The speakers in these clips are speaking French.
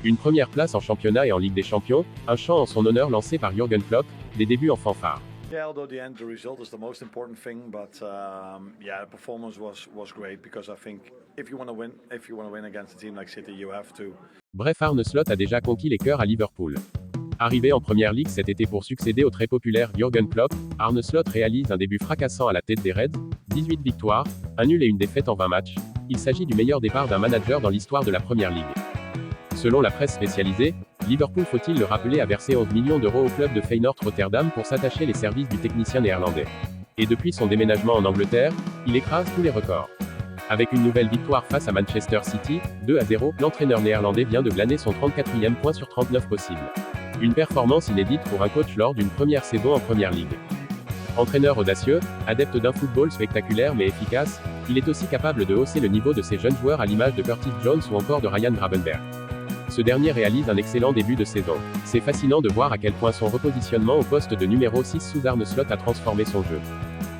Une première place en championnat et en Ligue des Champions, un chant en son honneur lancé par Jürgen Klopp, des débuts en fanfare. Yeah, although the end result is the most important thing, but yeah, the performance was great because I think if you want to win against a team like City, you have to. Bref, Arne Slot a déjà conquis les cœurs à Liverpool. Arrivé en première ligue cet été pour succéder au très populaire Jürgen Klopp, Arne Slot réalise un début fracassant à la tête des Reds, 18 victoires, un nul et une défaite en 20 matchs. Il s'agit du meilleur départ d'un manager dans l'histoire de la première ligue. Selon la presse spécialisée, Liverpool, faut-il le rappeler, a versé 11 millions d'euros au club de Feyenoord Rotterdam pour s'attacher les services du technicien néerlandais. Et depuis son déménagement en Angleterre, il écrase tous les records. Avec une nouvelle victoire face à Manchester City, 2-0, l'entraîneur néerlandais vient de glaner son 34e point sur 39 possibles. Une performance inédite pour un coach lors d'une première saison en première ligue. Entraîneur audacieux, adepte d'un football spectaculaire mais efficace, il est aussi capable de hausser le niveau de ses jeunes joueurs à l'image de Curtis Jones ou encore de Ryan Gravenberch. Ce dernier réalise un excellent début de saison. C'est fascinant de voir à quel point son repositionnement au poste de numéro 6 sous Arne Slot a transformé son jeu.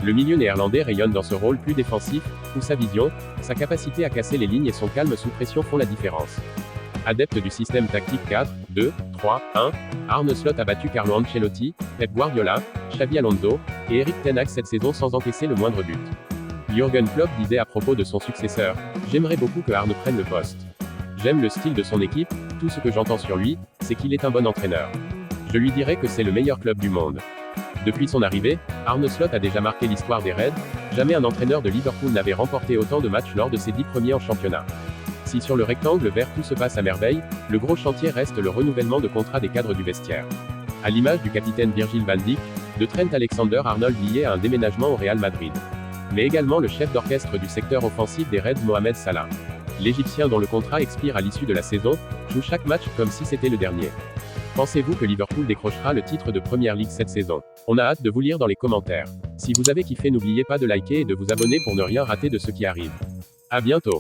Le milieu néerlandais rayonne dans ce rôle plus défensif, où sa vision, sa capacité à casser les lignes et son calme sous pression font la différence. Adepte du système tactique 4, 2, 3, 1, Arne Slot a battu Carlo Ancelotti, Pep Guardiola, Xabi Alonso et Erik ten Hag cette saison sans encaisser le moindre but. Jürgen Klopp disait à propos de son successeur: « J'aimerais beaucoup que Arne prenne le poste. J'aime le style de son équipe, tout ce que j'entends sur lui, c'est qu'il est un bon entraîneur. Je lui dirais que c'est le meilleur club du monde. » Depuis son arrivée, Arne Slot a déjà marqué l'histoire des Reds. Jamais un entraîneur de Liverpool n'avait remporté autant de matchs lors de ses 10 premiers en championnat. Si sur le rectangle vert tout se passe à merveille, le gros chantier reste le renouvellement de contrat des cadres du vestiaire. À l'image du capitaine Virgil van Dijk, de Trent Alexander-Arnold lié à un déménagement au Real Madrid. Mais également le chef d'orchestre du secteur offensif des Reds, Mohamed Salah. L'Égyptien, dont le contrat expire à l'issue de la saison, joue chaque match comme si c'était le dernier. Pensez-vous que Liverpool décrochera le titre de Première Ligue cette saison? On a hâte de vous lire dans les commentaires. Si vous avez kiffé, n'oubliez pas de liker et de vous abonner pour ne rien rater de ce qui arrive. À bientôt.